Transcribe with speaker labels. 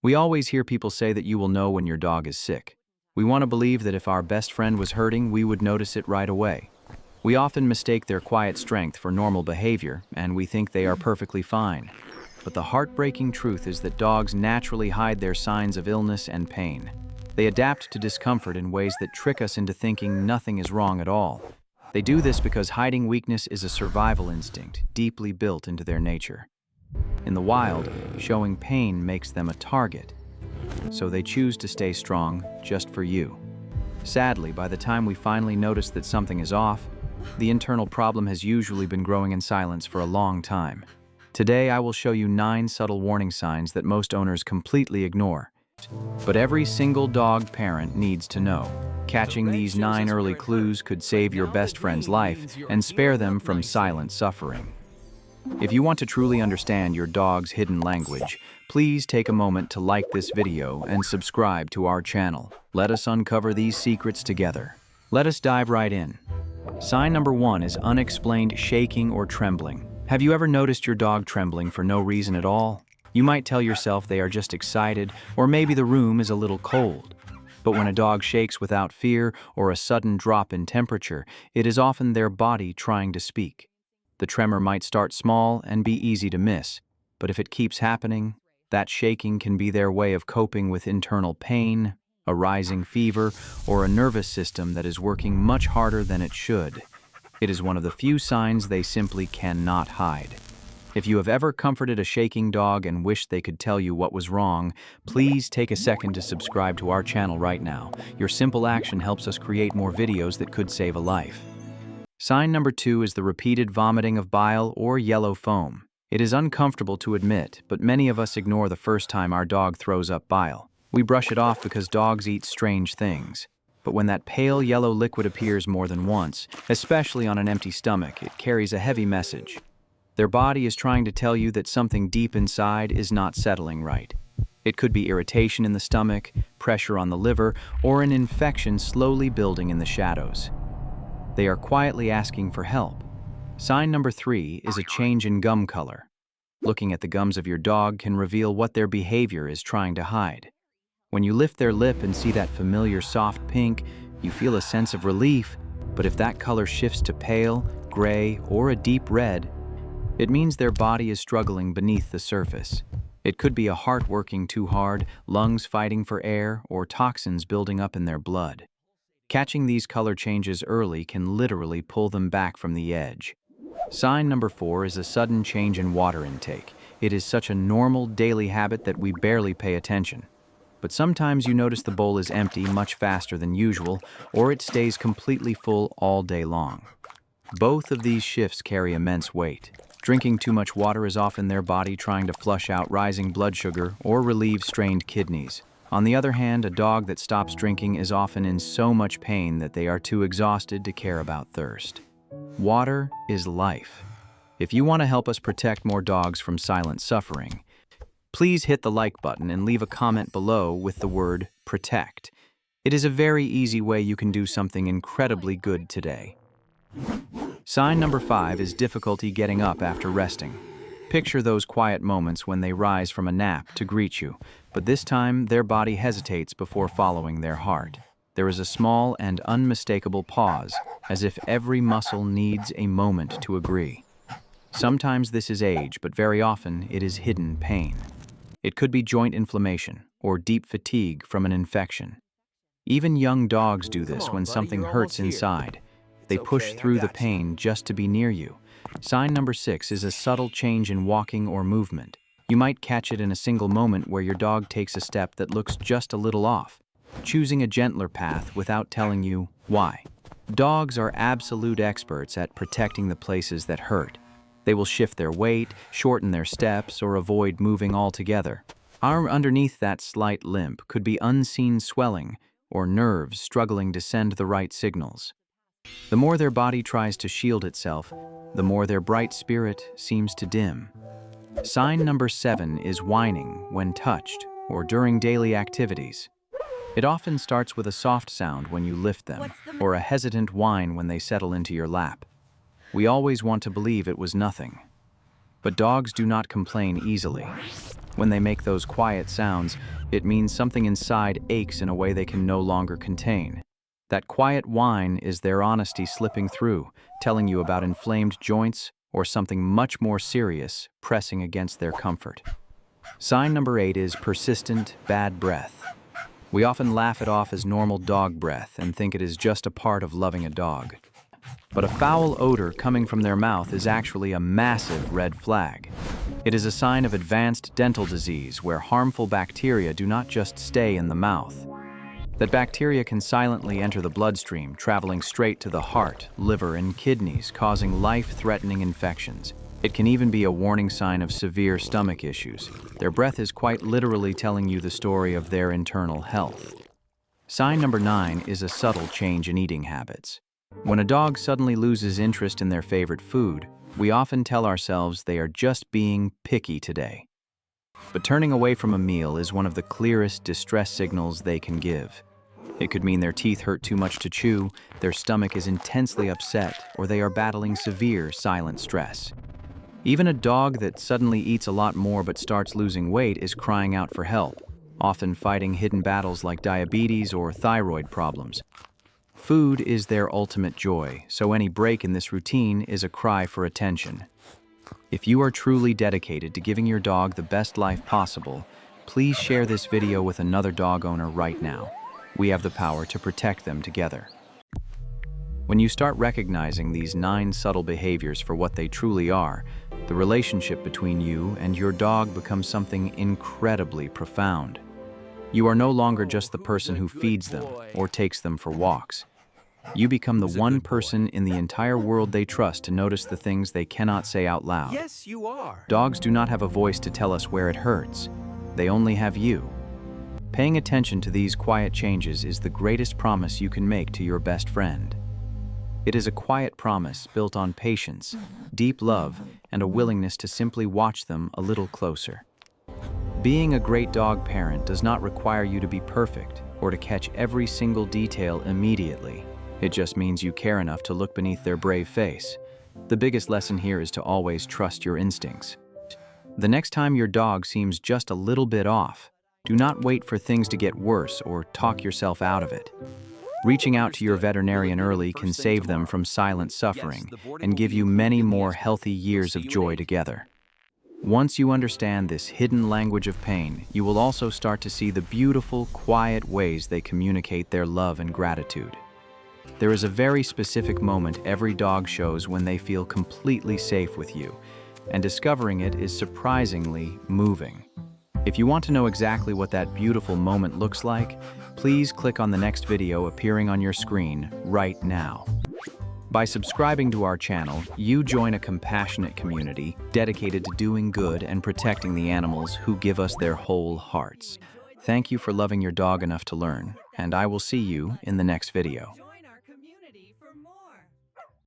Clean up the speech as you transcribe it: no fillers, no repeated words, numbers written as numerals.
Speaker 1: We always hear people say that you will know when your dog is sick. We want to believe that if our best friend was hurting, we would notice it right away. We often mistake their quiet strength for normal behavior, and we think they are perfectly fine. But the heartbreaking truth is that dogs naturally hide their signs of illness and pain. They adapt to discomfort in ways that trick us into thinking nothing is wrong at all. They do this because hiding weakness is a survival instinct deeply built into their nature. In the wild, showing pain makes them a target, so they choose to stay strong just for you. Sadly, by the time we finally notice that something is off, the internal problem has usually been growing in silence for a long time. Today, I will show you 9 subtle warning signs that most owners completely ignore. But every single dog parent needs to know. Catching these 9 early clues could save your best friend's life and spare them from silent suffering. If you want to truly understand your dog's hidden language, please take a moment to like this video and subscribe to our channel. Let us uncover these secrets together. Let us dive right in. Sign number 1 is unexplained shaking or trembling. Have you ever noticed your dog trembling for no reason at all? You might tell yourself they are just excited, or maybe the room is a little cold. But when a dog shakes without fear or a sudden drop in temperature, it is often their body trying to speak. The tremor might start small and be easy to miss, but if it keeps happening, that shaking can be their way of coping with internal pain, a rising fever, or a nervous system that is working much harder than it should. It is one of the few signs they simply cannot hide. If you have ever comforted a shaking dog and wished they could tell you what was wrong, please take a second to subscribe to our channel right now. Your simple action helps us create more videos that could save a life. Sign number 2 is the repeated vomiting of bile or yellow foam. It is uncomfortable to admit, but many of us ignore the first time our dog throws up bile. We brush it off because dogs eat strange things. But when that pale yellow liquid appears more than once, especially on an empty stomach, it carries a heavy message. Their body is trying to tell you that something deep inside is not settling right. It could be irritation in the stomach, pressure on the liver, or an infection slowly building in the shadows. They are quietly asking for help. Sign number 3 is a change in gum color. Looking at the gums of your dog can reveal what their behavior is trying to hide. When you lift their lip and see that familiar soft pink, you feel a sense of relief, but if that color shifts to pale, gray, or a deep red, it means their body is struggling beneath the surface. It could be a heart working too hard, lungs fighting for air, or toxins building up in their blood. Catching these color changes early can literally pull them back from the edge. Sign number 4 is a sudden change in water intake. It is such a normal daily habit that we barely pay attention. But sometimes you notice the bowl is empty much faster than usual, or it stays completely full all day long. Both of these shifts carry immense weight. Drinking too much water is often their body trying to flush out rising blood sugar or relieve strained kidneys. On the other hand, a dog that stops drinking is often in so much pain that they are too exhausted to care about thirst. Water is life. If you want to help us protect more dogs from silent suffering, please hit the like button and leave a comment below with the word protect. It is a very easy way you can do something incredibly good today. Sign number 5 is difficulty getting up after resting. Picture those quiet moments when they rise from a nap to greet you, but this time their body hesitates before following their heart. There is a small and unmistakable pause, as if every muscle needs a moment to agree. Sometimes this is age, but very often it is hidden pain. It could be joint inflammation or deep fatigue from an infection. Even young dogs do this when something hurts inside. They push through the pain just to be near you. Sign number 6 is a subtle change in walking or movement. You might catch it in a single moment where your dog takes a step that looks just a little off, choosing a gentler path without telling you why. Dogs are absolute experts at protecting the places that hurt. They will shift their weight, shorten their steps, or avoid moving altogether. Underneath that slight limp could be unseen swelling or nerves struggling to send the right signals. The more their body tries to shield itself, the more their bright spirit seems to dim. Sign number 7 is whining when touched or during daily activities. It often starts with a soft sound when you lift them, or a hesitant whine when they settle into your lap. We always want to believe it was nothing. But dogs do not complain easily. When they make those quiet sounds, it means something inside aches in a way they can no longer contain. That quiet whine is their honesty slipping through, telling you about inflamed joints or something much more serious pressing against their comfort. Sign number 8 is persistent bad breath. We often laugh it off as normal dog breath and think it is just a part of loving a dog. But a foul odor coming from their mouth is actually a massive red flag. It is a sign of advanced dental disease where harmful bacteria do not just stay in the mouth. That bacteria can silently enter the bloodstream, traveling straight to the heart, liver, and kidneys, causing life-threatening infections. It can even be a warning sign of severe stomach issues. Their breath is quite literally telling you the story of their internal health. Sign number 9 is a subtle change in eating habits. When a dog suddenly loses interest in their favorite food, we often tell ourselves they are just being picky today. But turning away from a meal is one of the clearest distress signals they can give. It could mean their teeth hurt too much to chew, their stomach is intensely upset, or they are battling severe silent stress. Even a dog that suddenly eats a lot more but starts losing weight is crying out for help, often fighting hidden battles like diabetes or thyroid problems. Food is their ultimate joy, so any break in this routine is a cry for attention. If you are truly dedicated to giving your dog the best life possible, please share this video with another dog owner right now. We have the power to protect them together. When you start recognizing these 9 subtle behaviors for what they truly are, the relationship between you and your dog becomes something incredibly profound. You are no longer just the person who feeds them or takes them for walks. You become the one person in the entire world they trust to notice the things they cannot say out loud.
Speaker 2: Yes, you are.
Speaker 1: Dogs do not have a voice to tell us where it hurts. They only have you. Paying attention to these quiet changes is the greatest promise you can make to your best friend. It is a quiet promise built on patience, deep love, and a willingness to simply watch them a little closer. Being a great dog parent does not require you to be perfect or to catch every single detail immediately. It just means you care enough to look beneath their brave face. The biggest lesson here is to always trust your instincts. The next time your dog seems just a little bit off, do not wait for things to get worse or talk yourself out of it. Reaching out to your veterinarian early can save them from silent suffering and give you many more healthy years of joy together. Once you understand this hidden language of pain, you will also start to see the beautiful, quiet ways they communicate their love and gratitude. There is a very specific moment every dog shows when they feel completely safe with you, and discovering it is surprisingly moving. If you want to know exactly what that beautiful moment looks like, please click on the next video appearing on your screen right now. By subscribing to our channel, you join a compassionate community dedicated to doing good and protecting the animals who give us their whole hearts. Thank you for loving your dog enough to learn, and I will see you in the next video.